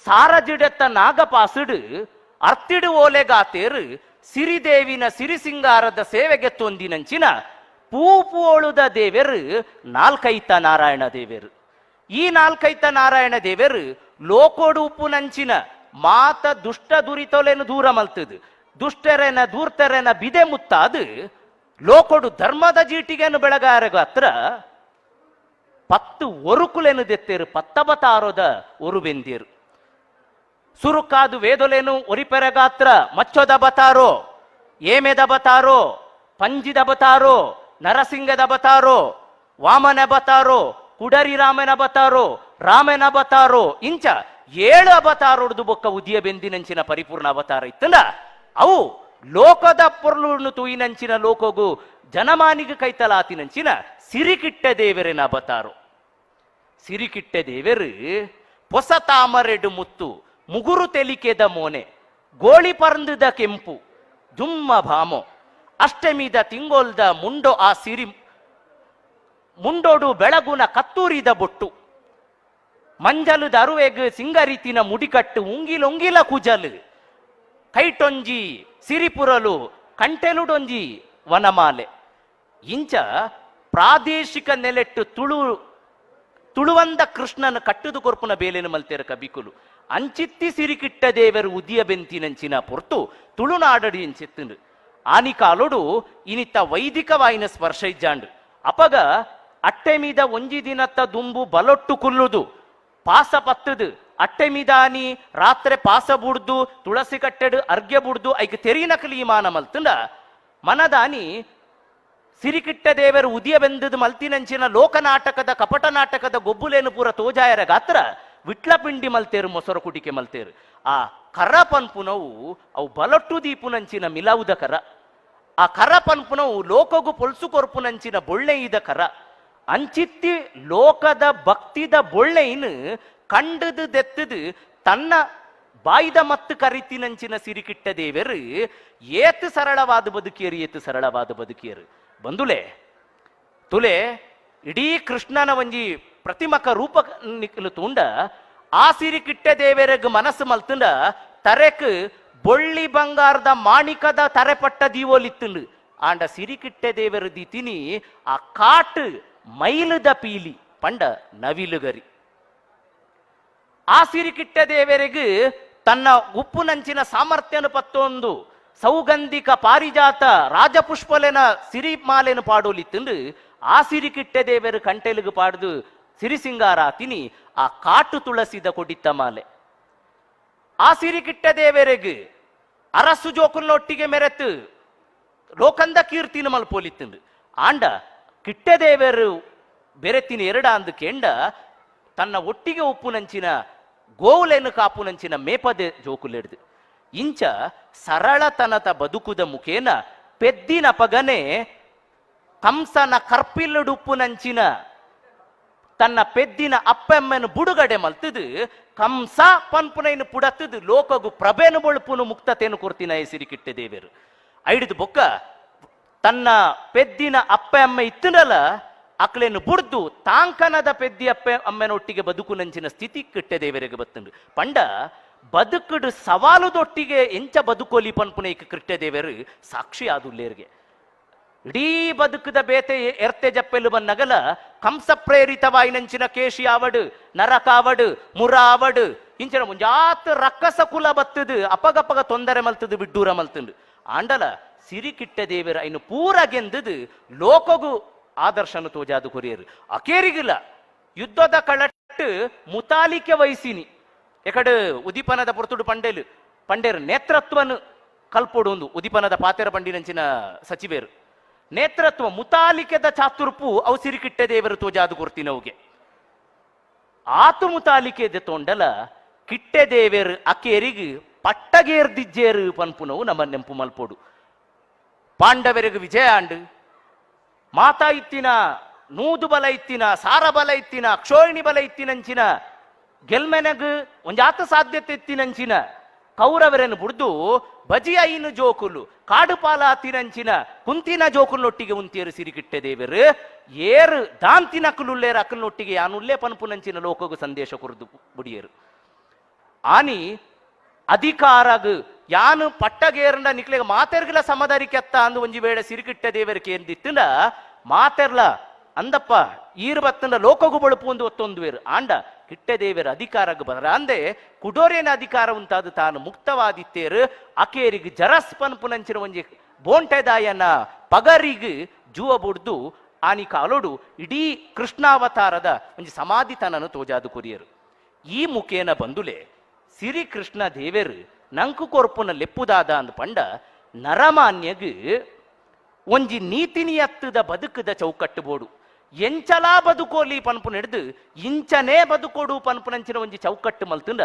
ಸಾರಜಿಡೆತ್ತ ನಾಗಪಾಸುಡು ಅರ್ತಿಡು ಓಲೆಗಾತೇರು ಸಿರಿದೇವಿನ ಸಿರಿಸಿಂಗಾರದ ಸೇವೆಗೆ ತೊಂದಿನಂಚಿನ ಪೂಪೋಳುದ ದೇವೆರು ನಾಲ್ಕೈತ ನಾರಾಯಣ ದೇವೆರು. ಈ ನಾಲ್ಕೈತ ನಾರಾಯಣ ದೇವೆರು ಲೋಕೋಡು ಉಪ್ಪು ನಂಚಿನ ಮಾತ ದುಷ್ಟ ದುರಿತೊಲೆನು ದೂರ ಮಲ್ತದು, ದುಷ್ಟರೆನ ದೂರ್ತರೆನ ಬಿದೆ ಮುತ್ತಾದು ಲೋಕೊಡು ಧರ್ಮದ ಜೀಟಿಗೆನು ಬೆಳಗಾರಗ ಹತ್ರ 10 ಒರುಕುಲೆನು ದೆತ್ತೇರು 10 ಬತಾರೋದ ಒರುಬೆಂದಿರು ಸುರುಕಾದು ವೇದೊಲೆನು ಒರಿಪೆರಗಾತ್ರ ಮಚ್ಚೊದ ಬತಾರೋ, ಏಮೆದ ಬತಾರೋ, ಪಂಜಿದ ಬತಾರೋ, ನರಸಿಂಗದ ಬತಾರೋ, ವಾಮನ ಬತಾರೋ, ಕುಡರಿ ರಾಮನ ಬತಾರೋ, ರಾಮನ ಬತಾರೋ ಇಂಚ 7 ಅವತಾರೋಡ್ದು ಬೊಕ್ಕ ಉದಿಯ ಬೆಂದಿನಂಚಿನ ಪರಿಪೂರ್ಣ ಅವತಾರ ಇತ್ತಲ್ಲ ಅವು ಲೋಕದ ಪೊರ್ಲುನು ತೂಯಿನಂಚಿನ ಲೋಕೋಗು ಜನಮಾನಿಗೆ ಕೈತಲಾತಿನಂಚಿನ ಸಿರಿಕಿಟ್ಟ ದೇವರಿನ ಅವತಾರೋ. ಸಿರಿಕಿಟ್ಟ ದೇವರು ಹೊಸ ತಾಮರೆಡು ಮುತ್ತು ಮುಗುರು ತೆಲಿಕೆದ ಮೋನೆ ಗೋಳಿ ಪರಂದದ ಕೆಂಪು ಜುಮ್ಮ ಭಾಮೋ ಅಷ್ಟಮಿದ ತಿಂಗೋಲ್ದ ಮುಂಡೋ ಆ ಸಿರಿ ಮುಂಡೋಡು ಬೆಳಗುನ ಕತ್ತೂರಿದ ಬೊಟ್ಟು ಮಂಜಲು ದರುವೆಗ್ ಸಿಂಗರಿತಿನ ಮುಡಿಕಟ್ಟು ಉಂಗಿಲೊಂಗಿಲ ಕುಜಲು ಕೈಟೊಂಜಿ ಸಿರಿಪುರಲು ಕಂಟೆಲುಡೊಂಜಿ ವನಮಾಲೆ ಇಂಚ ಪ್ರಾದೇಶಿಕ ನೆಲೆಟ್ಟು ತುಳುವಂದ ಕೃಷ್ಣನ ಕಟ್ಟುದು ಕೊರ್ಪುನ ಬೇಲೆನು ಮಲ್ತೇರ ಕಬಿಕುಲು ಅಂಚಿತ್ತಿ ಸಿರಿಕಿಟ್ಟ ದೇವರು ಉದಿಯ ಬೆಂತಿನಂಚಿನ ಪೊರ್ತು ತುಳುನಾಡಡಿ ಎಂಚೆತ್ತುಂಡು ಆನಿ ಕಾಲೊಡು ಇನಿತ್ತ ವೈದಿಕವಾಯಿನ ಸ್ಪರ್ಶ ಇಜ್ಜಾಂಡು ಅಪಗ ಅಟ್ಟೆ ಮೀದ ಒಂಜಿ ದಿನತ್ತ ದುಂಬು ಬಲೊಟ್ಟು ಕುಲ್ಲುದು ಪಾಸ ಪತ್ತದು ಅಟ್ಟೆ ಮೀದಾನಿ ರಾತ್ರಿ ಪಾಸ ಬುಡ್ದು ತುಳಸಿ ಕಟ್ಟೆಡು ಅರ್ಘ್ಯ ಬುಡ್ದು ಐಕ್ ತೆರಿನಕಲಿ ಮಾನ ಮಲ್ತುಂಡ ಮನದಾನಿ ಸಿರಿಕಿಟ್ಟ ದೇವರು ಉದಿಯ ಬೆಂದದು ಮಲ್ತಿನಂಚಿನ ಲೋಕನಾಟಕದ ಕಪಟ ನಾಟಕದ ಗೊಬ್ಬುಲೇನು ಪೂರ ತೋಜಾಯರ ಗಾತ್ರ ವಿಟ್ಲ ಪಿಂಡಿ ಮಲ್ತೇರು ಮೊಸರು ಕುಟಿಕೆ ಮಲ್ತೇರು ಆ ಕರ ಪನ್ಪುನವು ಅವು ಬಲೊಟ್ಟು ದೀಪುನಂಚಿನ ಮಿಲಾವುದ ಕರ ಆ ಕರ ಪನ್ಪುನವು ಲೋಕಗು ಪೊಲ್ಸು ಕೊರ್ಪುನಂಚಿನ ಬೊಳ್ಳೆಯಿದ ಕರ ಅಂಚಿತ್ತಿ ಲೋಕದ ಭಕ್ತಿದ ಬೊಳ್ಳೆಯಿನು ಕಂಡದು ದೆತ್ತದು ತನ್ನ ಬಾಯ್ದ ಮತ್ತು ಕರಿತಿನಂಚಿನ ಸಿರಿಕಿಟ್ಟ ದೇವರು ಏತು ಸರಳವಾದ ಬದುಕಿಯರು ಏತು ಸರಳವಾದ ಬದುಕಿಯರು ಬಂದುಲೆ ತುಲೆ ಇಡೀ ಕೃಷ್ಣನ ಒಂಜಿ ಪ್ರತಿಮಕ ರೂಪ ನಿಕ್ಕಲು ತೂಂಡ ಆ ಸಿರಿಕಿಟ್ಟ ದೇವರೆಗ್ ಮನಸ್ಸು ಮಲ್ತುಂಡ ತರೆಕ್ ಬೊಳ್ಳಿ ಬಂಗಾರದ ಮಾಣಿಕದ ತರೆಪಟ್ಟ ದೀವೋಲಿತ್ತುಂಡು ಆಂಡ ಸಿರಿಕಿಟ್ಟ ದೇವರು ದಿತಿನಿ ಆ ಕಾಟು ಮೈಲುದ ಪೀಲಿ ಪಂಡ ನವಿಲುಗರಿ ಆ ಸಿರಿಕಿಟ್ಟ ದೇವರೆಗ್ ತನ್ನ ಉಪ್ಪು ನಂಚಿನ ಸಾಮರ್ಥ್ಯನು ಪತ್ತೊಂದು ಸೌಗಂಧಿಕ ಪಾರಿಜಾತ ರಾಜಪುಷ್ಪಲೆನ ಸಿರಿಮಾಲೆನು ಪಾಡೋಲಿತ್ತುಂಡು ಆ ಸಿರಿಕಿಟ್ಟ ದೇವರು ಕಂಟೆಲುಗು ಪಾಡ್ದು ಸಿರಿಸಿಂಗಾರ ತಿನಿ ಆ ಕಾಟು ತುಳಸಿದ ಕೊಡಿತ್ತ ಮಾಲೆ ಆ ಸಿರಿಕಿಟ್ಟ ದೇವರೆಗ್ ಅರಸು ಜೋಕುಲ್ನೊಟ್ಟಿಗೆ ಮೆರೆತು ಲೋಕಂದ ಕೀರ್ತಿನ ಮಲ್ಪೋಲಿತ್ತುಂಡು ಆಂಡ ಕಿಟ್ಟ ದೇವರು ಬೆರೆತಿನ ಎರಡ ಅಂದು ಕೆಂಡ ತನ್ನ ಒಟ್ಟಿಗೆ ಉಪ್ಪು ನಂಚಿನ ಗೋವುಲೆನು ಕಾಪು ನಂಚಿನ ಮೇಪದೆ ಜೋಕುಲೆಡ್ದು ಇಂಚ ಸರಳತನದ ಬದುಕುದ ಮುಖೇನ ಪೆದ್ದಿನ ಪಗನೆ ಕಂಸನ ಕರ್ಪಿಲ್ಲುಡುಪ್ಪು ನಂಚಿನ ತನ್ನ ಪೆದ್ದಿನ ಅಪ್ಪೆಮ್ಮನು ಬುಡುಗಡೆ ಮಲ್ತದು ಕಂಸ ಪನ್ಪುನೈನು ಪುಡತ್ತದು ಲೋಕಗು ಪ್ರಭೆನು ಬೊಳುಪುನು ಮುಕ್ತತೆಯನ್ನು ಕೊರ್ತಿನ ಸಿರಿಕಿಟ್ಟ ದೇವರು ಐಡಿದು ಬೊಕ್ಕ ತನ್ನ ಪೆದ್ದಿನ ಅಪ್ಪ ಅಮ್ಮ ಇತ್ತನಲ್ಲ ಅಕ್ಲೇನು ಬುಡ್ದು ತಾಂಕನದ ಪೆದ್ದಿ ಅಪ್ಪೆ ಅಮ್ಮನೊಟ್ಟಿಗೆ ಬದುಕು ನಂಚಿನ ಸ್ಥಿತಿ ಕಿಟ್ಟ ದೇವರಿಗೆ ಬತ್ತುಂಡು ಪಂಡ ಬದುಕುಡು ಸವಾಲುದೊಟ್ಟಿಗೆ ಎಂಚ ಬದುಕೋಲಿ ಪನ್ಪುನೈಕ್ ಕಿಟ್ಟ ದೇವರು ಸಾಕ್ಷಿ ಆದುಲ್ಲೇರ್ಗೆ ಇಡೀ ಬದುಕದ ಬೇತೆ ಎರ್ತೆ ಜಪ್ಪೆಲು ಬನ್ನಗಲ ಕಂಸ ಪ್ರೇರಿತವಾಯಿ ನಂಚಿನ ಕೇಶಿ ಆವಡು ನರಕಾವಡು ಮುರ ಆವಡು ಇಂಚಿನ ಮುಂಜಾತ್ ರಕ್ಕಸ ಕುಲ ಬತ್ತದು ಅಪಗಪಗ ತೊಂದರೆ ಮಲ್ತದು ಬಿಡ್ಡೂರ ಮಲ್ತುಂಡು ಆಂಡಲ ಸಿರಿಕಿಟ್ಟ ದೇವರ ಇನ್ನು ಪೂರ ಗೆಂದದು ಲೋಕಗು ಆದರ್ಶನು ತೋಜಾದು ಕೊರಿಯರು ಅಕೇರಿಗಿಲ್ಲ ಯುದ್ಧದ ಕಳಟ್ಟು ಮುತಾಲಿಕೆ ವಹಿಸಿನಿ ಎಕಡೆ ಉದಿಪನದ ಪೊರ್ತುಡು ಪಂಡೇರು ನೇತೃತ್ವನು ಕಲ್ಪೊಡು ಉದಿಪನದ ಪಾತೆರ ಪಂಡಿನಂಚಿನ ಸಚಿವೇರು ನೇತೃತ್ವ ಮುತಾಲಿಕೆದ ಚಾತುರ್ಪು ಅವು ಸಿರಿಕಿಟ್ಟ ದೇವರು ತೋಜಾದು ಕೊರ್ತಿನವುಗೆ ಆತು ಮುತಾಲಿಕೆ ತೊಂಡಲ ಕಿಟ್ಟೆ ದೇವರು ಅಕೇರಿಗೆ ಪಟ್ಟಗೇರ್ದಿಜ್ಜೇರು ಪನ್ಪುನವು ನಮ್ಮ ನೆಂಪು ಮಲ್ಪೋಡು ಪಾಂಡವರಿಗೆ ವಿಜಯ ಆಂಡು ಮಾತಾ ಇತ್ತಿನ ನೂದು ಬಲ ಇತ್ತಿನ ಸಾರ ಬಲ ಇತ್ತಿನ ಕ್ಷೋಹಿಣಿ ಬಲ ಇತ್ತಿನಂಚಿನ ಗೆಲ್ಮೆನಗ್ ಒಂಜಾತ ಸಾಧ್ಯತೆ ಇತ್ತಿನಂಚಿನ ಕೌರವರನ್ನು ಬುಡ್ದು ಬಜಿ ಐನು ಜೋಕುಲು ಕಾಡು ಪಾಲ ಹತ್ತಿನಂಚಿನ ಕುಂತಿನ ಜೋಕುಲ್ನೊಟ್ಟಿಗೆ ಉಂತಿಯರು ಸಿರಿಕಿಟ್ಟ ದೇವರು ಏರು ದಾಂತಿನ ಅಕ್ಕಲುಲ್ಲೇರ ಅಕ್ಕಲ್ನೊಟ್ಟಿಗೆ ಯಾನುಲ್ಲೇ ಪನ್ಪುನಂಚಿನ ಲೋಕಗು ಸಂದೇಶ ಕುರಿದು ಬುಡಿಯರು ಆನಿ ಅಧಿಕಾರಗ್ ಯಾನು ಪಟ್ಟಗೇರಂಡ ನಿಕ್ಲೆಗ ಮಾತೆರ್ಗಿಲ ಸಮದರಿಕೆತ್ತ ಅಂದು ಒಂಜಿ ವೇಳೆ ಸಿರಿಕಿಟ್ಟ ದೇವರಿಗೆ ಎಂದಿತ್ತಂಡ ಮಾತೆರ್ಲ ಅಂದಪ್ಪ ಈರು ಬತ್ತಂಡ ಲೋಕಗು ಬಳುಪು ಒಂದು ಒತ್ತೊಂದು ವೇರು ಆಂಡ ಕಿಟ್ಟೆ ದೇವರ ಅಧಿಕಾರಗ್ ಬದರ ಅಂದೆ ಕುಡೋರೇನ ಅಧಿಕಾರ ಉಂಟಾದು ತಾನು ಮುಕ್ತವಾದಿತ್ತೇರು ಅಕೇರಿಗೆ ಜರಸ್ ಪನ್ಪುನಂಚಿನ ಒಂಜಿ ಬೋಂಟೆದಾಯನ ಪಗರಿಗ್ ಜೂವ ಬುಡ್ದು ಆನಿ ಕಾಲೋಡು ಇಡೀ ಕೃಷ್ಣಾವತಾರದ ಒಂಜಿ ಸಮಾಧಿತನನು ತೋಜಾದು ಕೊರಿಯರು. ಈ ಮುಖೇನ ಬಂದುಲೆ ಸಿರಿ ಕೃಷ್ಣ ದೇವರು ನಂಕು ಕೊರ್ಪುನ ಲೆಪ್ಪುದಾದ ಅಂದ್ ಪಂಡ ನರಮಾನ್ಯಗ್ ಒಂಜಿ ನೀತಿ ನಿಯತ್ತದ ಬದುಕದ ಚೌಕಟ್ಟು ಬೋಡು ಎಂಚಲಾ ಬದುಕೋಲಿ ಪನ್ಪು ನಡೆದು ಇಂಚನೇ ಬದುಕೋಡು ಪನ್ಪುನಂಚಿನ ಒಂಜಿ ಚೌಕಟ್ಟು ಮಲ್ತುಂಡ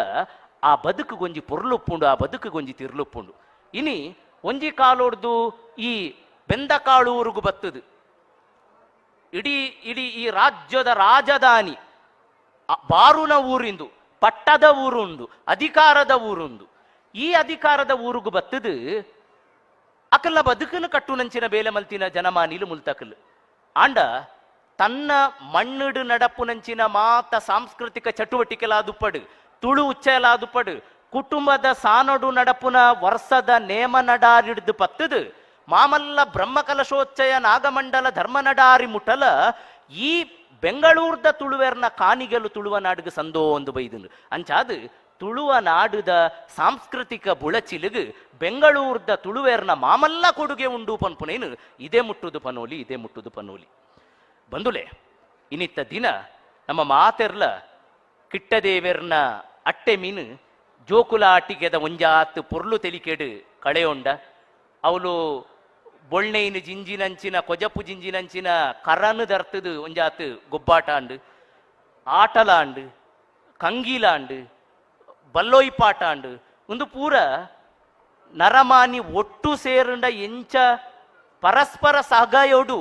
ಆ ಬದುಕುಗೊಂಜಿ ಪೊರ್ಲುಪ್ಪುಂಡು, ಆ ಬದುಕುಗೊಂಜಿ ತಿರ್ಲುಪ್ಪುಂಡು. ಇನಿ ಒಂಜಿ ಕಾಲೋಡ್ದು ಈ ಬೆಂದಕಾಳೂರುಗು ಬತ್ತದು ಇಡೀ ಇಡೀ ಈ ರಾಜ್ಯದ ರಾಜಧಾನಿ ಬಾರುನ ಊರಿಂದು, ಪಟ್ಟದ ಊರುಂಡು, ಅಧಿಕಾರದ ಊರುಂಡು. ಈ ಅಧಿಕಾರದ ಊರುಗು ಬತ್ತದು ಅಕಲ್ನ ಬದುಕನ್ನು ಕಟ್ಟುನಂಚಿನ ಬೇಲೆ ಮಲ್ತಿನ ಜನಮಾನಿಲು ಮುಲ್ತಕಲ್ ಆಂಡ ತನ್ನ ಮಣ್ಣಿಡು ನಡಪುನಂಚಿನ ಮಾತ ಸಾಂಸ್ಕೃತಿಕ ಚಟುವಟಿಕೆಲಾದುಪಡು ತುಳು ಉಚ್ಚಲಾದುಪಡು ಕುಟುಂಬದ ಸಾನಡು ನಡಪುನ ವರ್ಷದ ನೇಮ ನಡಾರಿಡ್ದು ಪತ್ತದು ಮಾಮಲ್ಲ ಬ್ರಹ್ಮಕಲಶೋಚ್ಚಯ ನಾಗಮಂಡಲ ಧರ್ಮ ನಡಾರಿ ಮುಟಲ ಈ ಬೆಂಗಳೂರ್ದ ತುಳುವೆರ್ನ ಕಾನಿಗೆಲು ತುಳುವ ನಾಡುಗ ಸಂದೋ ಒಂದು ಬೈದನು ಅಂಚಾದು ತುಳುವ ನಾಡುದ ಸಾಂಸ್ಕೃತಿಕ ಬುಳಚಿಲುಗು ಬೆಂಗಳೂರ್ದ ತುಳುವೆರ್ನ ಮಾಮಲ್ಲ ಕೊಡುಗೆ ಉಂಡು ಪನ್ಪುನೇನು ಇದೇ ಮುಟ್ಟುದು ಪನೋಲಿ, ಇದೇ ಮುಟ್ಟುದು ಪನೋಲಿ. ಬಂದುಲೆ ಇನ್ನಿತ್ತ ದಿನ ನಮ್ಮ ಮಾತೆರ್ಲ ಕಿಟ್ಟದೇವೆರ್ನ ಅಟ್ಟೆ ಮೀನು ಜೋಕುಲ ಆಟಿಗೆದ ಒಂಜಾತ್ ಪೊರ್ಲು ತೆಲಿಕೆಡು ಕಳೆಯೊಂಡ ಅವಳು ಬೊಳ್ಳೆಯಿನ ಜಿಂಜಿನಂಚಿನ ಕೊಜಪು ಜಿಂಜಿನಂಚಿನ ಕರನು ದರ್ತದು ಒಂಜಾತ್ ಗೊಬ್ಬಾಟ ಅಂಡು ಆಟಲಾಂಡು ಕಂಗೀಲಾಂಡು ಬಲ್ಲೋಯ್ಪಾಟ ಅಂಡು ಒಂದು ಪೂರ ನರಮಾನಿ ಒಟ್ಟು ಸೇರುಂಡ ಎಂಚ ಪರಸ್ಪರ ಸಹಗಾಯೋಡು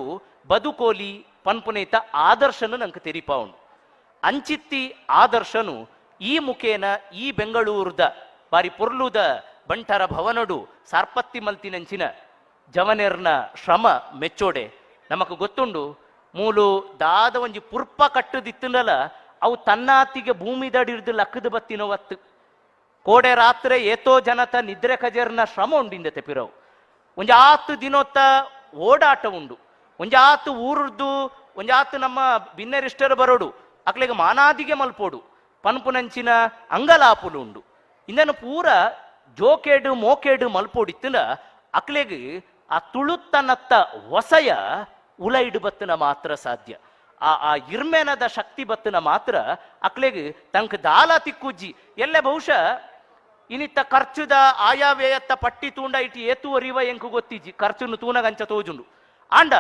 ಬದುಕೋಲಿ ಪನ್ಪುನೇತ ಆದರ್ಶನು ನಂಗೆ ತೆರಿಪ ಉಂಡು. ಅಂಚಿತ್ತಿ ಆದರ್ಶನು ಈ ಮುಖೇನ ಈ ಬೆಂಗಳೂರದ ಬಾರಿ ಪೊರ್ಲುದ ಬಂಟರ ಭವನಡು ಸಾರ್ಪತ್ತಿ ಮಲ್ತಿನಂಚಿನ ಜವನೆರ್ನ ಶ್ರಮ ಮೆಚ್ಚೋಡೆ ನಮಕ್ ಗೊತ್ತುಂಡು. ಮೂಲು ದಾದ ಒಂಜಿ ಪುರ್ಪ ಕಟ್ಟುದಿತ್ತನಲ್ಲ ಅವು ತನ್ನಾತಿಗೆ ಭೂಮಿ ದಡಿರ್ದು ಲಕ್ಕದ ಬತ್ತಿನವತ್ತು ಕೋಡೆ ರಾತ್ರಿ ಏತೋ ಜನತ ನಿದ್ರೆ ಕಜರ್ನ ಶ್ರಮ ಉಂಡಿಂದ ತೆಪಿರವು ಒಂಜಾತು ದಿನೊತ್ತ ಓಡಾಟ ಉಂಡು. ಒಂಜಾತು ಊರದ್ದು ಒಂಜಾತು ನಮ್ಮ ಭಿನ್ನರಿಷ್ಟರು ಬರೋಡು ಅಕ್ಲೆಗೆ ಮಾನಾದಿಗೆ ಮಲ್ಪೋಡು ಪನ್ಪುನಂಚಿನ ಅಂಗಲಾಪುಲು ಉಂಡು. ಇಂದನು ಪೂರ ಜೋಕೇಡು ಮೋಕೇಡು ಮಲ್ಪೋಡಿತ್ತನ ಅಕ್ಲೆಗೆ ಆ ತುಳುತ್ತನತ್ತ ಹೊಸಯ ಉಲ ಇಡು ಬತ್ತನ ಮಾತ್ರ ಸಾಧ್ಯ. ಆ ಇರ್ಮೆನದ ಶಕ್ತಿ ಬತ್ತನ ಮಾತ್ರ ಅಕ್ಲೆಗೆ ತಂಕ್ ದಾಲ ತಿಕ್ಕುಜ್ಜಿ ಎಲ್ಲೆ ಬಹುಶಃ ಇನ್ನಿತ್ತ ಖರ್ಚುದ ಆಯಾವ್ಯಯತ್ತ ಪಟ್ಟಿ ತೂಂಡ ಇಟ್ಟು ಏತುವರಿವ ಎಂಕು ಗೊತ್ತಿಜ್ಜಿ ಖರ್ಚುನು ತೂನಗಂಚ ತೋಜುಂಡು ಆಂಡ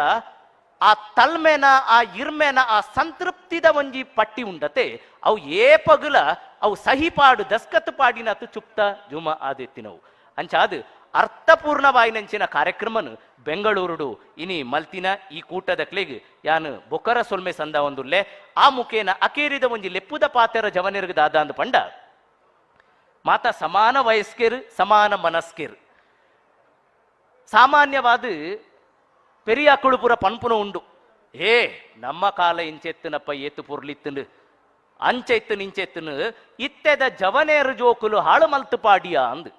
ಆ ತಲ್ಮೆನ ಆ ಇರ್ಮೆನ ಆ ಸಂತೃಪ್ತಿದ ಒಂಜಿ ಪಟ್ಟಿ ಉಂಡತೆ ಅವು ಏಪಗುಲ ಅವು ಸಹಿಪಾಡು ದಸ್ಕತ್ ಪಾಡಿನತ್ತು ಚುಪ್ತ ಜುಮ ಆದೆತ್ತಿನವು ಅಂಚಾದು ಅರ್ಥಪೂರ್ಣವಾಯಿನಂಚಿನ ಕಾರ್ಯಕ್ರಮನು ಬೆಂಗಳೂರುಡು ಇನಿ ಮಲ್ತಿನ ಈ ಕೂಟದ ಕ್ಲೆಗ್ ಯಾನು ಬೊಕರ ಸೊಲ್ಮೆ ಸಂದ ಒಂದುಲ್ಲೆ ಆ ಮುಖೇನ ಅಕೇರಿದ ಒಂಜಿ ಲೆಪ್ಪುದ ಪಾತೆರ ಜವನಿರ್ಗ ದಾದ ಅಂದು ಪಂಡ ಮಾತ ಸಮಾನ ವಯಸ್ಕೇರು ಸಮಾನ ಮನಸ್ಕೇರು ಸಾಮಾನ್ಯವಾದ ಪೆರಿಯಾಕುಳು ಪುರ ಪನ್ಪುನ ಉಂಡು. ನಮ್ಮ ಕಾಲ ಇಂಚೆತ್ತನಪ್ಪ ಏತು ಪುರ್ಲಿತ್ತನು ಅಂಚೆತ್ತನು ಇಂಚೆತ್ತನು ಇತ್ತೆದ ಜವನೇರು ಜೋಕುಲು ಹಾಳು ಮಲ್ತು ಪಾಡಿಯ ಅಂದು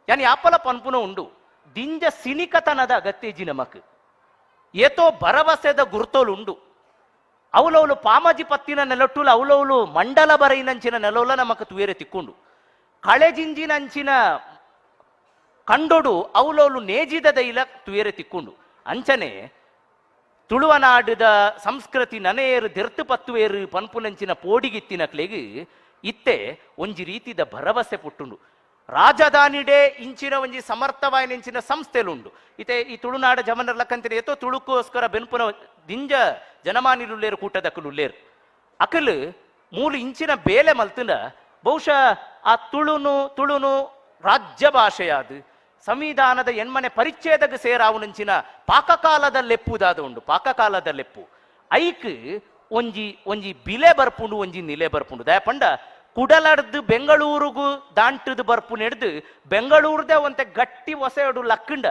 ಯಾನಿ ಯಾಪಲ ಪನ್ಪುನ ಉಂಡು. ದಿಂಜ ಸಿನಿಕತನದ ಅಗತ್ಯಜಿ ನಮಕ್ ಏತೋ ಭರವಸೆದ ಗುರ್ತೋಲು ಉಂಡು. ಅವಲವಳು ಪಾಮಜಿ ಪತ್ತಿನ ನೆಲೊಟ್ಟುಲು ಅವಲವಳು ಮಂಡಲ ಬರೈನಂಚಿನ ನೆಲೋಲ ನಮಕ್ ತುವೇರೆ ತಿಕ್ಕೊಂಡು ಕಳೆಜಿಂಜಿನಂಚಿನ ಕಂಡೊಡು ಅವಲವಳು ನೇಜಿದ ದೈಲ ತುವೇರೆ ತಿಕ್ಕೊಂಡು ಅಂಚನೆ ತುಳುವನಾಡುದ ಸಂಸ್ಕೃತಿ ನನೆಯರು ದೆರ್ತು ಪತ್ತುವೇರು ಪನ್ಪುನಂಚಿನ ಪೋಡಿಗಿತ್ತಿನ ಕ್ಲೆಗ್ ಇತ್ತೆ ಒಂಜಿ ರೀತಿದ ಭರವಸೆ ಪುಟ್ಟುಂಡು. ರಾಜಧಾನಿಡೆ ಇಂಚಿನ ಒಂಜಿ ಸಮರ್ಥವಾಯಿನಿಂಚಿನ ಸಂಸ್ಥೆಲುಂಡು. ಇತೆ ಈ ತುಳುನಾಡ ಜವನರ್ಲಕ್ಕಂತಿನ ಏತೋ ತುಳುಕೋಸ್ಕರ ಬೆನ್ಪುನ ದಿಂಜ ಜನಮಾನಿಲುಲ್ಲೇರು ಕೂಟದಕ್ಕಲುಲ್ಲೇರು ಅಕಲ್ ಮೂಲು ಇಂಚಿನ ಬೇಲೆ ಮಲ್ತುಂಡ ಬಹುಶಃ ಆ ತುಳುನು ರಾಜ್ಯ ಭಾಷೆಯಾದು ಸಂವಿಧಾನದ ಎಣ್ಮನೆ ಪರಿಚ್ಛೇದಕ್ಕೆ ಸೇರಾವುನಂಚಿನ ಪಾಕಕಾಲದ ಲೆಪ್ಪುದಾದ ಉಂಡು. ಪಾಕಕಾಲದ ಲೆಪ್ಪು ಐಕ್ ಒಂಜಿ ಬಿಲೆ ಬರ್ಪುಂಡು ಒಂಜಿ ನಿಲೆ ಬರ್ಪುಂಡು ದಯಪಂಡ ಕುಡಲಡ್ದು ಬೆಂಗಳೂರಿಗೂ ದಾಂಟದು ಬರ್ಪು ನೆಡ್ದು ಬೆಂಗಳೂರ್ದೇ ಒಂತೆ ಗಟ್ಟಿ ಹೊಸೆಡು ಲಕ್ಕಂಡ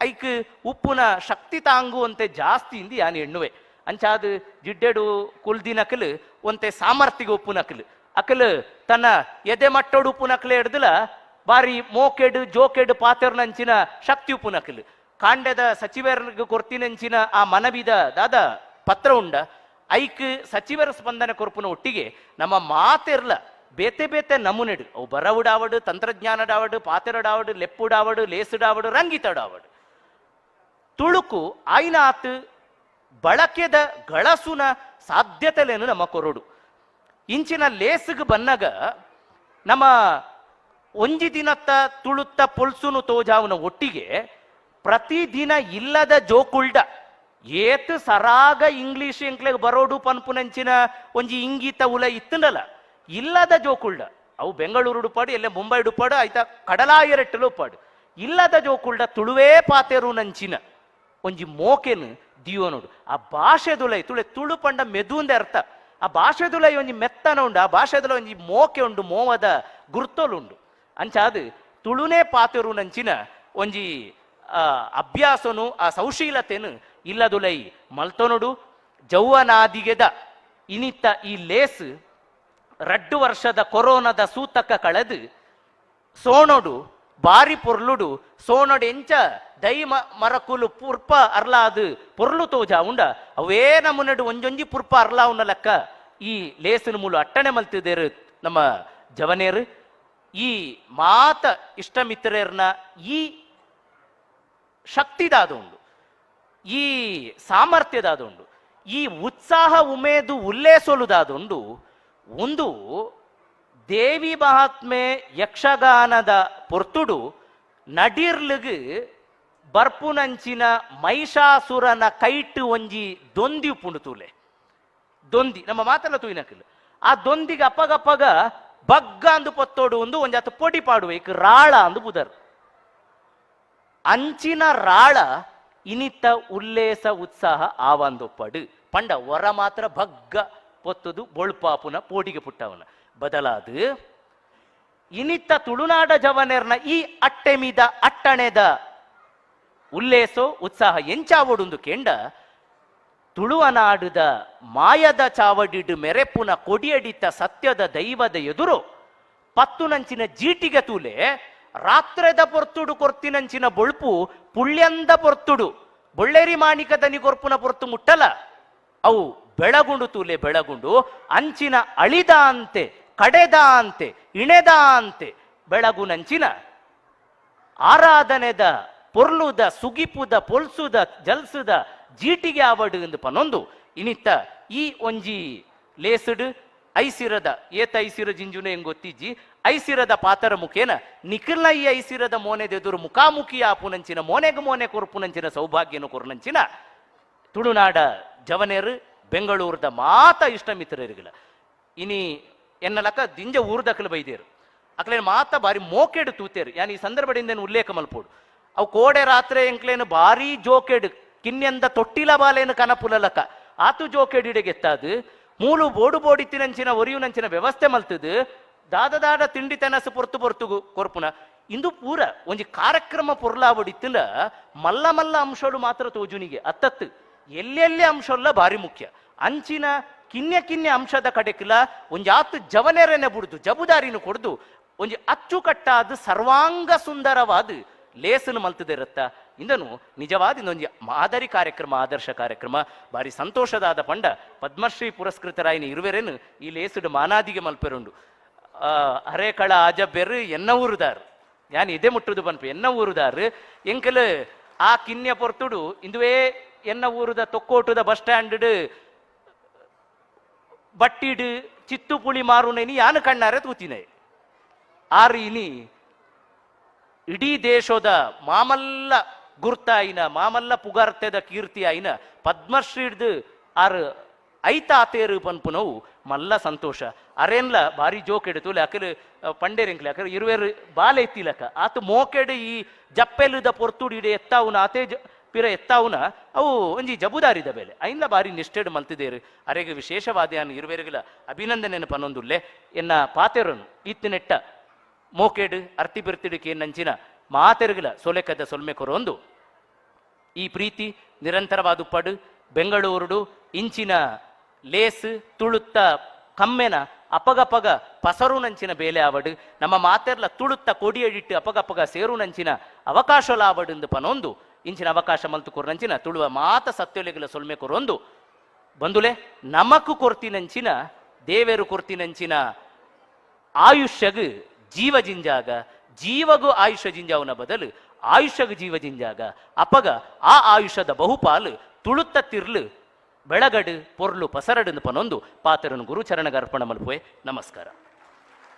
ಐಕ್ ಉಪ್ಪುನ ಶಕ್ತಿ ತಾಂಗುವಂತೆ ಜಾಸ್ತಿ ಇಂದು ಯಾನು ಎಣ್ಣುವೆ ಅಂಚಾದು ಜಿಡ್ಡೆಡು ಕುಲ್ದಿನಕಲು ಒಂತೆ ಸಾಮರ್ಥ್ಯಗೆ ಉಪ್ಪುನಕಲು ಅಕಲ್ ತನ್ನ ಎದೆ ಮಟ್ಟೋಡು ಉಪ್ಪುನಕ್ಲೆ ಹಿಡ್ದಲ ಬಾರಿ ಮೋಕೆಡು ಜೋಕೆಡು ಪಾತೆರ್ನಂಚಿನ ಶಕ್ತಿ ಉಪ್ಪುನಕಲ್ ಕಾಂಡದ ಸಚಿವರಿಗೆ ಕೊರ್ತಿನಂಚಿನ ಆ ಮನವಿದ ದಾದ ಪತ್ರ ಉಂಡ ಐಕ್ ಸಚಿವರ ಸ್ಪಂದನೆ ಕೊರ್ಪುನ ಒಟ್ಟಿಗೆ ನಮ್ಮ ಮಾತೆರ್ಲ ಬೇತೆ ಬೇತೆ ನಮೂನೆಡು ಅವು ಬರವುಡಾವಡು ತಂತ್ರಜ್ಞಾನಡಾವಡು ಪಾತೆರಡಾವಡು ಲೆಪ್ಪುಡಾವಡು ಲೇಸುಡಾವಡು ರಂಗಿತಡಾವಡು ತುಳುಕು ಆಯ್ನಾತ್ ಬಳಕೆದ ಗಳಸುನ ಸಾಧ್ಯತೆಲೇನು ನಮ್ಮ ಕೊರಡು ಇಂಚಿನ ಲೇಸಿಗೆ ಬನ್ನಗ ನಮ್ಮ ಒಂಜಿ ದಿನತ್ತ ತುಳುತ್ತ ಪೊಲ್ಸುನು ತೋಜಾವನ ಒಟ್ಟಿಗೆ ಪ್ರತಿದಿನ ಇಲ್ಲದ ಜೋಕುಲ್ಡ ಏತ್ ಸರಾಗ ಇಂಗ್ಲಿಷ್ ಎಂಕ್ಲೆಗ್ ಬರೋಡು ಪನ್ಪುನಂಚಿನ ಒಂಜಿ ಇಂಗಿತ ಉಲ ಇತ್ತಂಡಲ್ಲ ಇಲ್ಲದ ಜೋಕುಲ್ಡ ಅವು ಬೆಂಗಳೂರು ಡುಪಾಡು ಎಲ್ಲೇ ಮುಂಬೈ ಡುಪಾಡು ಆಯ್ತಾ ಕಡಲಾಯರೆಟ್ಟಲು ಉಪ್ಪಾಡು ಇಲ್ಲದ ಜೋಕುಲ್ಡ ತುಳುವೇ ಪಾತೆರು ನಂಚಿನ ಒಂಜಿ ಮೋಕೆನು ದಿಯೋನುಡು ಆ ಭಾಷೆದುಲೈ ತುಳು ಪಂಡ ಮೆದುಂದೆ ಅರ್ಥ ಆ ಭಾಷೆದುಲೈ ಒಂಜಿ ಮೆತ್ತನ ಉಂಡು ಆ ಭಾಷೆದುಲ ಒಂಜಿ ಮೋಕೆ ಉಂಡು ಮೋವದ ಗುರ್ತೋಲುಂಡು ಅಂಚಾದು ತುಳುನೇ ಪಾತೆರು ನಂಚಿನ ಒಂಜಿ ಅಭ್ಯಾಸನು ಆ ಸೌಶೀಲತೆನು ಇಲ್ಲದುಲೈ ಮಲ್ತೊನುಡು ಜೌವನಾದಿಗೆದ ಇನಿತ್ತ ಈ ಲೇಸ್ 2 ವರ್ಷದ ಕೊರೋನಾದ ಸೂತಕ ಕಳೆದು ಸೋಣೊಡು ಬಾರಿ ಪೊರ್ಲುಡು ಸೋಣೊಡು ಎಂಚ ದೈ ಮರಕುಲು ಪುರ್ಪ ಅರ್ಲಾದು ಪೊರ್ಲು ತೋಜ ಉಂಡ ಅವೇ ನಮ್ಮನಡು ಒಂಜೊಂಜಿ ಪುರ್ಪ ಅರ್ಲಾ ಉನ್ನ ಲೆಕ್ಕ ಈ ಲೇಸಿನ ಮೂಲು ಅಟ್ಟಣೆ ಮಲ್ತಿದ್ದೇರು ನಮ್ಮ ಜವನೇರು ಈ ಮಾತ ಇಷ್ಟಮಿತ್ರರ್ನ ಈ ಶಕ್ತಿದಾದ ಉಂಡು ಈ ಸಾಮರ್ಥ್ಯದಾದ ಉಂಡು ಈ ಉತ್ಸಾಹ ಉಮೇದು ಉಲ್ಲೇಸೊಲುದಾದುಂಡು ಒಂದು ದೇವಿ ಮಹಾತ್ಮೆ ಯಕ್ಷಗಾನದ ಪೊರ್ತುಡು ನಡಿರ್ಲಿಗ್ ಬರ್ಪುನಂಚಿನ ಮಹಿಷಾಸುರನ ಕೈಟ್ ಒಂಜಿ ದೊಂದಿ ಪುಂಡುತೂಲೆ ದೊಂದಿ ನಮ್ಮ ಮಾತೆಲ್ಲ ತೂಯಿನಕ್ಕಿಲ್ಲ ಆ ದೊಂದಿಗೆ ಅಪ್ಪಗಪ್ಪಗ ಬಗ್ಗ ಅಂದು ಪತ್ತೋಡು ಒಂದು ಒಂಜಾತ ಪೊಡಿ ಪಾಡುವೆ ಇಕ್ ರಾಳ ಅಂದು ಬುದರ್ ಅಂಚಿನ ರಾಳ ಇನಿತ್ತ ಉಲ್ಲೇಸ ಉತ್ಸಾಹ ಆವಂದೊಪ್ಪಡು ಪಂಡ ಹೊರ ಮಾತ್ರ ಬಗ್ಗ ಪೊತ್ತದು ಬೊಳ್ಪಾಪುನ ಪೋಡಿಗೆ ಪುಟ್ಟವನ ಬದಲಾದು ಇನಿತ್ತ ತುಳುನಾಡ ಜವನೇರ್ನ ಈ ಅಟ್ಟೆಮಿದ ಅಟ್ಟಣೆದ ಉಲ್ಲೇಸೋ ಉತ್ಸಾಹ ಎಂಚಾವಡುಂದು ಕೆಂಡ ತುಳುವನಾಡುದ ಮಾಯದ ಚಾವಡಿಡು ಮೆರೆಪುನ ಕೊಡಿಯಡಿತ ಸತ್ಯದ ದೈವದ ಎದುರು ಪತ್ತುನಂಚಿನ ಜೀಟಿಗೆ ತೂಲೆ ರಾತ್ರೆದ ಪೊರ್ತುಡು ಕೊರ್ತಿನಂಚಿನ ಬೊಳ್ಪು ಪುಳ್ಯಂದ ಪೊರ್ತುಡು ಬೊಳ್ಳೆರಿ ಮಾಣಿಕ ದನಿ ಕೊರ್ಪುನ ಪೊರ್ತು ಮುಟ್ಟಲ ಅವು ಬೆಳಗುಂಡು ತೂಲೆ ಬೆಳಗುಂಡು ಅಂಚಿನ ಅಳಿದ ಅಂತೆ ಕಡೆದ ಅಂತೆ ಇಣೆದ ಅಂತೆ ಬೆಳಗುನಂಚಿನ ಆರಾಧನೆದ ಪೊರ್ಲುದ ಸುಗಿಪುದ ಪೊಲ್ಸುದ ಜಲ್ಸುದ ಜೀಟಿಗೆ ಆವಡು ಎಂದು ಪನೊಂದು ಇನಿತ್ತ ಈ ಒಂಜಿ ಲೇಸುಡು ಐಸಿರದ ಏತ ಐಸಿರ ಜಿಂಜುನೆ ಹೆಂಗ್ ಗೊತ್ತಿಜ್ಜಿ ಐಸಿರದ ಪಾತರ ಮುಖೇನ ನಿಖಿಲ್ನ ಈ ಐಸಿರದ ಮೋನೆದೆದುರು ಮುಖಾಮುಖಿ ಆಪುನಂಚಿನ ಮೋನೆಗೆ ಮೋನೆ ಕೊರ್ಪುನಂಚಿನ ಸೌಭಾಗ್ಯನು ಕೊರ್ನಂಚಿನ ತುಳುನಾಡ ಜವನೇರು ಬೆಂಗಳೂರದ ಮಾತ ಇಷ್ಟ ಮಿತ್ರರಿಗಿಲ್ಲ ಇನಿ ಎನ್ನಲಕ ದಿಂಜ ಊರ್ದಕ್ಕಲು ಬೈದೇರು ಅಕ್ಲೇನು ಮಾತ ಬಾರಿ ಮೋಕೆಡು ತೂತೇರು ಯಾನ್ ಈ ಸಂದರ್ಭದಿಂದ ಉಲ್ಲೇಖ ಮಲ್ಪೋಡು ಅವು ಕೋಡೆ ರಾತ್ರಿ ಎಂಕ್ಲೇನು ಬಾರಿ ಜೋಕೆಡು ಕಿನ್ಯಂದ ತೊಟ್ಟಿಲ ಬಾಲೇನು ಕನಪುಲಲಕ ಆತು ಜೋಕೆಡಿಡೆಗೆ ಎತ್ತಾದು ಮೂಲು ಬೋಡು ಬೋಡಿತ್ತಿನಂಚಿನ ಒರಿಯುನಂಚಿನ ವ್ಯವಸ್ಥೆ ಮಲ್ತದು ದಾದ ತಿಂಡಿ ತೆನಸು ಪೊರ್ತು ಕೊರ್ಪುನ ಇಂದು ಪೂರ ಒಂಜಿ ಕಾರ್ಯಕ್ರಮ ಪೊರ್ಲಾವಡಿತ್ತಿನ ಮಲ್ಲ ಮಲ್ಲ ಅಂಶಗಳು ಮಾತ್ರ ತೋಜುನಿಗೆ ಅತ್ತತ್ತು ಎಲ್ಲೆಲ್ಲಿ ಅಂಶಲ್ಲ ಬಾರಿ ಮುಖ್ಯ ಅಂಚಿನ ಕಿನ್ಯ ಅಂಶದ ಕಡೆಕಿಲ ಒಂಜಾತು ಜವನೆರನೆ ಬುಡ್ದು ಜಬುದಾರಿನ ಕೊಡ್ದು ಒಂಜಿ ಅಚ್ಚುಕಟ್ಟಾದ ಸರ್ವಾಂಗ ಸುಂದರವಾದ ಲೇಸನು ಮಲ್ತದಿರತ್ತ ಇಂದನು ನಿಜವಾದ ಇಂದೊಂಜಿ ಮಾದರಿ ಕಾರ್ಯಕ್ರಮ ಆದರ್ಶ ಕಾರ್ಯಕ್ರಮ ಬಾರಿ ಸಂತೋಷದಾದ ಪಂಡ ಪದ್ಮಶ್ರೀ ಪುರಸ್ಕೃತರಾಯಿನ ಇರುವೆರೇನು ಈ ಲೇಸುಡು ಮಾನಾದಿಗೆ ಮಲ್ಪೆರುಂಡು ಹರೇಕಳ ಆಜಬ್ಬೆರು ಎನ್ನ ಊರುದಾರು ಯಾನ್ ಇದೇ ಮುಟ್ಟುದು ಪನ್ಪು ಎನ್ನ ಊರುದಾರು ಎಂಕಲ್ ಆ ಕಿನ್ಯ ಪೊರ್ತುಡು ಇಂದುವೇ ಎನ್ನ ಊರುದ ತೊಕ್ಕೋಟುದ ಬಸ್ ಸ್ಟ್ಯಾಂಡ್ ಬಟ್ಟಿಡು ಚಿತ್ತು ಪುಳಿ ಮಾರುನೇನಿ ಯಾನು ಕಣ್ಣಾರೆ ತೂತಿನೇ ಆರು ಇನಿ ಇಡೀ ದೇಶದ ಮಾಮಲ್ಲ ಗುರ್ತಾಯಿನ ಮಾಮಲ್ಲ ಪುಗಾರ್ತೆದ ಕೀರ್ತಿ ಆಯ್ನ ಪದ್ಮಶ್ರೀಡ್ದು ಆರು ಐತಾತೇರು ಪನ್ಪುನವು ಮಲ್ಲ ಸಂತೋಷ ಅರೇನ್ಲ ಬಾರಿ ಜೋಕೆಡು ಅಕಲು ಪಂಡೇರಿಂಕ್ಲೆ ಅಕಲು ಇರುವೆರು ಬಾಲೆ ಎತ್ತಿಲಕ ಆತು ಮೋಕೆಡು ಈ ಜಪ್ಪೆಲುದ ಪೊರ್ತುಡು ಇಡೆ ಎತ್ತಾವುನ ಆತೇ ಪಿರ ಎತ್ತಾವುನ ಅವು ಒಂಜಿ ಜಬುದಾರಿದ ಬೆಲೆ ಐನ್ಲ ಬಾರಿ ನಿಷ್ಠೆಡು ಮಲ್ತಿದೇರು ಅರೆಗೆ ವಿಶೇಷವಾದ ಇರುವೆರಿಗಲ ಅಭಿನಂದನೆಯನ್ನು ಪನ್ನೊಂದುಲ್ಲೆ ಎನ್ನ ಪಾತೆರನು ಇತ್ತಿನೆಟ್ಟ ಮೋಕೆಡು ಅರ್ತಿ ಬಿರ್ತಿಡಿಕೆ ನಂಚಿನ ಮಾತೆರುಗಲ ಸೊಲೆಕದ ಸೊಲ್ಮೆ ಕೊರೊಂದು ಈ ಪ್ರೀತಿ ನಿರಂತರವಾದ ಪಡು ಬೆಂಗಳೂರುಡು ಇಂಚಿನ ಲೇಸ್ ತುಳುತ್ತ ಕಮ್ಮೆನ ಅಪಗಪಗ ಪಸರು ನಂಚಿನ ಬೇಲೆ ಆವಡು ನಮ್ಮ ಮಾತೆರ್ಲ ತುಳುತ್ತ ಕೊಡಿಯಡಿಟ್ಟು ಅಪಗಪಗ ಸೇರು ನಂಚಿನ ಅವಕಾಶ ಆವಡು ಪನೊಂದು ಇಂಚಿನ ಅವಕಾಶ ಮಲ್ತು ಕೊರ್ನಂಚಿನ ತುಳುವ ಮಾತ ಸತ್ಯೊಲೆಗಳ ಸೊಲ್ಮೆ ಕೊರೊಂದು ಬಂದುಲೆ ನಮಕು ಕೊರ್ತಿನಂಚಿನ ದೇವೇರು ಕೊರ್ತಿನಂಚಿನ ಆಯುಷ್ಯಗ್ ಜೀವ ಜಿಂಜಾಗ ಜೀವಗೂ ಆಯುಷ್ಯ ಜಿಂಜಾವನ ಬದಲು ಆಯುಷ್ಯಗ್ ಜೀವ ಜಿಂಜಾಗ ಅಪಗ ಆ ಆಯುಷ್ಯದ ಬಹುಪಾಲು ತುಳುತ್ತ ತಿರ್ಲು ಬೆಳಗಡು ಪೊರ್ಲು ಪಸರಡು ಪನೊಂದು ಪಾತ್ರನು ಗುರುಚರಣಗ ಅರ್ಪಣ ಮಲ್ಪುವೆ. ನಮಸ್ಕಾರ.